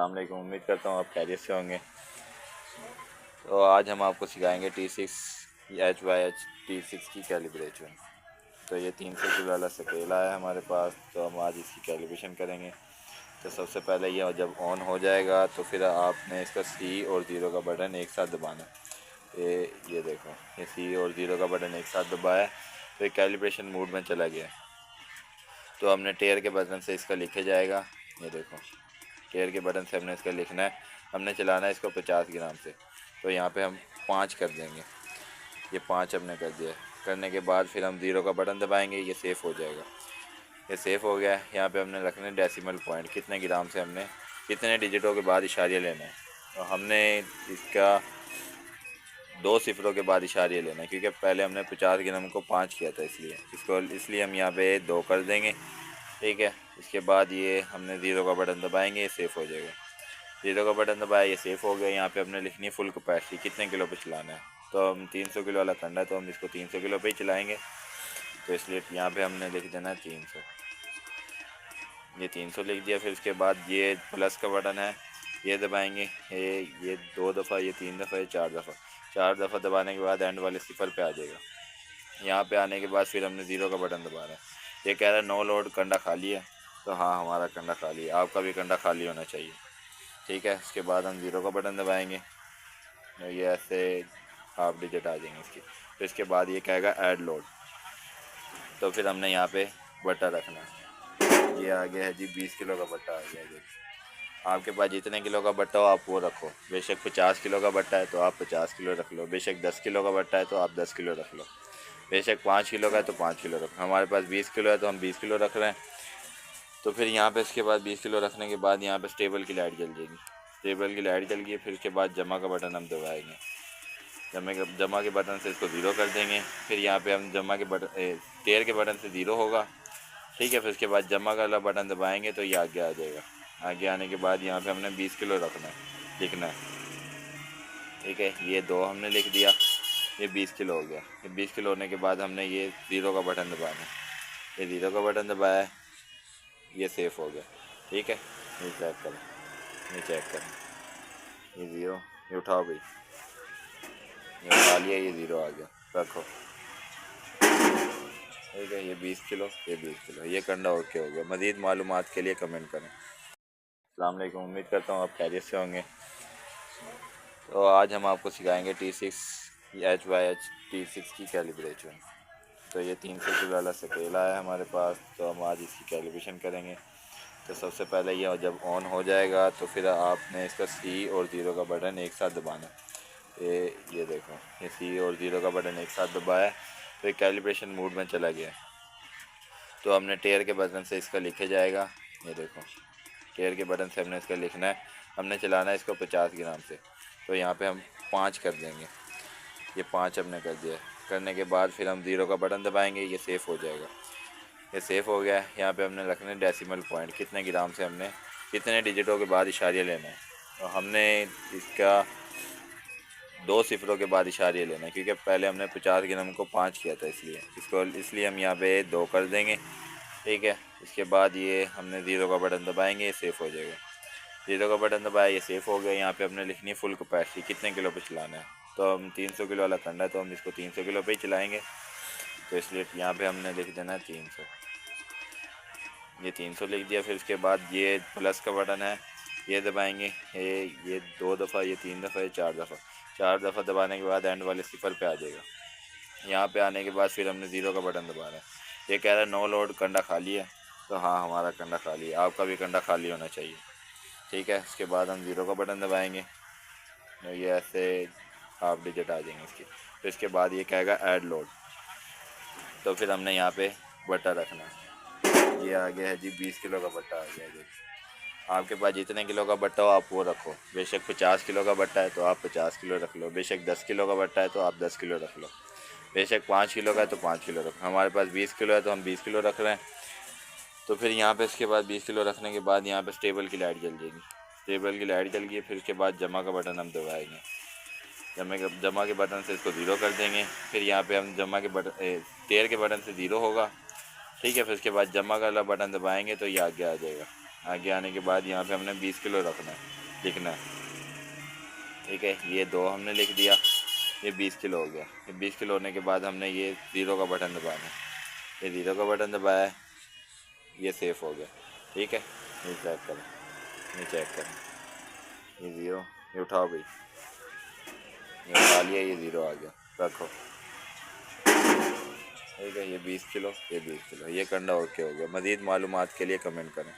अस्सलाम वालेकुम। उम्मीद करता हूँ आप खैरियत से होंगे। तो आज हम आपको सिखाएंगे T6HYH की कैलिब्रेशन। तो ये 300 किलो वाला सकेला है हमारे पास, तो हम आज इसकी कैलिब्रेशन करेंगे। तो सबसे पहले ये जब ऑन हो जाएगा तो फिर आपने इसका C और 0 का बटन एक साथ दबाना है। ये देखो, ये C और 0 का बटन एक साथ दबाया तो ये कैलिब्रेशन मोड में चला गया। तो हमने टेयर के बटन से इसका लिखे जाएगा। ये देखो, टेयर के बटन से हमने इसका लिखना है। हमने चलाना है इसको 50 ग्राम से। तो यहाँ पे हम 5 कर देंगे। ये 5 हमने कर दिया। करने के बाद फिर हम 0 का बटन दबाएंगे, ये सेफ़ हो जाएगा। ये सेफ़ हो गया। यहाँ पे हमने रखना है डेसिमल पॉइंट, कितने ग्राम से हमने कितने डिजिटों के बाद इशारिया लेना है। तो हमने इसका 2 सिफरों के बाद इशारिया लेना है, क्योंकि पहले हमने 50 ग्राम को 5 किया था, इसलिए हम यहाँ पे 2 कर देंगे। ठीक है। इसके बाद ये हमने 0 का बटन दबाएंगे, ये सेफ़ हो जाएगा। 0 का बटन दबाया, ये सेफ़ हो गया। यहाँ पे हमने लिखनी है फुल कैपेसिटी, कितने किलो पे चलाना है। तो हम 300 किलो वाला कंडा है, तो हम इसको 300 किलो पे ही चलाएँगे। तो इसलिए यहाँ पे हमने लिख देना है 300। ये 300 लिख दिया। फिर उसके बाद ये प्लस का बटन है, ये दबाएंगे। ये 2 दफ़ा, ये 3 दफ़ा, ये 4 दफ़ा। 4 दफ़ा दबाने के बाद एंड वाले सिफर पे आ जाएगा। यहाँ पे आने के बाद फिर हमने 0 का बटन दबाना है। ये कह रहा है नो लोड, कंडा खाली है। तो हाँ, हमारा कंडा खाली है, आपका भी कंडा खाली होना चाहिए। ठीक है। इसके बाद हम 0 का बटन दबाएंगे, ये ऐसे हाफ डिजिट आ जाएंगे इसकी। फिर इसके बाद ये कहेगा ऐड लोड। तो फिर हमने यहाँ पे बट्टा रखना है। ये आ गया है जी, 20 किलो का बट्टा आ गया जी। आपके पास जितने किलो का बट्टा हो आप वो रखो। बेशक 50 किलो का बट्टा है तो आप 50 किलो रख लो, बेशक 10 किलो का बट्टा है तो आप 10 किलो रख लो, बेशक 5 किलो का है तो 5 किलो रखो। हमारे पास 20 किलो है तो हम 20 किलो रख रहे हैं। तो फिर यहाँ पे इसके बाद 20 किलो रखने के बाद यहाँ पे स्टेबल की लाइट जल जाएगी। स्टेबल की लाइट जल गई। फिर उसके बाद जमा का बटन हम दबाएंगे। जमा के बटन से इसको 0 कर देंगे। फिर यहाँ पे हम जमा के बटन टेयर के बटन से 0 होगा। ठीक है। फिर उसके बाद जमा वाला बटन दबाएंगे तो ये आगे आ जाएगा। आगे आने के बाद यहाँ पे हमने 20 किलो रखना है, लिखना है। ठीक है। ये 2 हमने लिख दिया, ये 20 किलो हो गया। ये 20 किलो होने के बाद हमने ये 0 का बटन दबाना है। ये 0 का बटन दबाया है, ये सेफ़ हो गया। ठीक है। ये चेक करें, ये चेक करें, ये 0, ये उठाओ भाई, ये उठा लिया, ये 0 आ गया, रखो। ठीक है। ये 20 किलो, ये 20 किलो, ये कंडा ओके हो गया। मज़ीद मालूमात के लिए कमेंट करें। अस्सलाम वालेकुम। उम्मीद करता हूँ आप खैरियत से होंगे। तो आज हम आपको सिखाएंगे T6HYH की कैलिब्रेशन। तो ये 300 किलो वाला सकेला है हमारे पास, तो हम आज इसकी कैलिब्रेशन करेंगे। तो सबसे पहले ये जब ऑन हो जाएगा तो फिर आपने इसका C और 0 का बटन एक साथ दबाना है। ये देखो, ये C और 0 का बटन एक साथ दबाया तो ये कैलिब्रेशन मोड में चला गया। तो हमने टेयर के बटन से इसका लिखे जाएगा। ये देखो, टेयर के बटन से हमने इसका लिखना है। हमने चलाना है इसको 50 ग्राम से। तो यहाँ पे हम 5 कर देंगे। ये 5 हमने कर दिया। करने के बाद फिर हम 0 का बटन दबाएंगे, ये सेफ़ हो जाएगा। ये सेफ़ हो गया। यहाँ पे हमने रखना है डेसिमल पॉइंट, कितने ग्राम से हमने कितने डिजिटों के बाद इशारिया लेना है। तो हमने इसका 2 सिफरों के बाद इशारिया लेना है, क्योंकि पहले हमने 50 ग्राम को 5 किया था, इसलिए हम यहाँ पे 2 कर देंगे। ठीक है। इसके बाद ये हमने 0 का बटन दबाएंगे, ये सेफ़ हो जाएगा। 0 का बटन दबाया, ये सेफ़ हो गया। यहाँ पे हमने लिखनी है फुल कैपेसिटी, कितने किलो पे चलाना है। तो हम 300 किलो वाला कंडा है, तो हम इसको 300 किलो पे ही चलाएँगे। तो इसलिए यहाँ पे हमने लिख देना है 300। ये 300 लिख दिया। फिर उसके बाद ये प्लस का बटन है, ये दबाएंगे। ये 2 दफ़ा, ये 3 दफ़ा, ये 4 दफ़ा। 4 दफ़ा दबाने के बाद एंड वाले सिफर पे आ जाएगा। यहाँ पे आने के बाद फिर हमने 0 का बटन दबाना है। ये कह रहा है नो लोड, कंडा खाली है। तो हाँ, हमारा कंडा खाली है, आपका भी कंडा खाली होना चाहिए। ठीक है। उसके बाद हम 0 का बटन दबाएंगे, ये ऐसे हाफ डिजिट आ जाएंगे इसकी। फिर इसके बाद ये कहेगा ऐड लोड। तो फिर हमने यहाँ पे बट्टा रखना है। ये आ गया है जी, 20 किलो का बट्टा आ गया जी। आपके पास जितने किलो का बट्टा हो आप वो रखो। बेशक 50 किलो का बट्टा है तो आप 50 किलो रख लो, बेशक 10 किलो का बट्टा है तो आप 10 किलो रख लो, बेशक 5 किलो का है तो 5 किलो रखो। हमारे पास 20 किलो है तो हम 20 किलो रख रहे हैं। तो फिर यहाँ पे इसके बाद 20 किलो रखने के बाद यहाँ पे स्टेबल की लाइट जल जाएगी। स्टेबल की लाइट जल गई। फिर उसके बाद जमा का बटन हम दबाएंगे। जमा के बटन से इसको 0 कर देंगे। फिर यहाँ पे हम जमा के बटन टेयर के बटन से 0 होगा। ठीक है। फिर उसके बाद जमा वाला बटन दबाएंगे तो ये आगे आ जाएगा। आगे आने के बाद यहाँ पे हमने 20 किलो रखना है, लिखना है। ठीक है, ये 2 हमने लिख दिया, ये 20 किलो हो गया। ये 20 किलो होने के बाद हमने ये 0 का बटन दबाना है, ये 0 का बटन दबाया है, ये सेफ हो गया। ठीक है, ये चेक करें, ये चेक करें, ये 0, ये उठाओ भाई, ये उठा लिया, ये 0 आ गया, रखो। ठीक है, ये 20 किलो, ये 20 किलो, ये कंडा ओके हो गया। मज़ीद मालूमात के लिए कमेंट करें।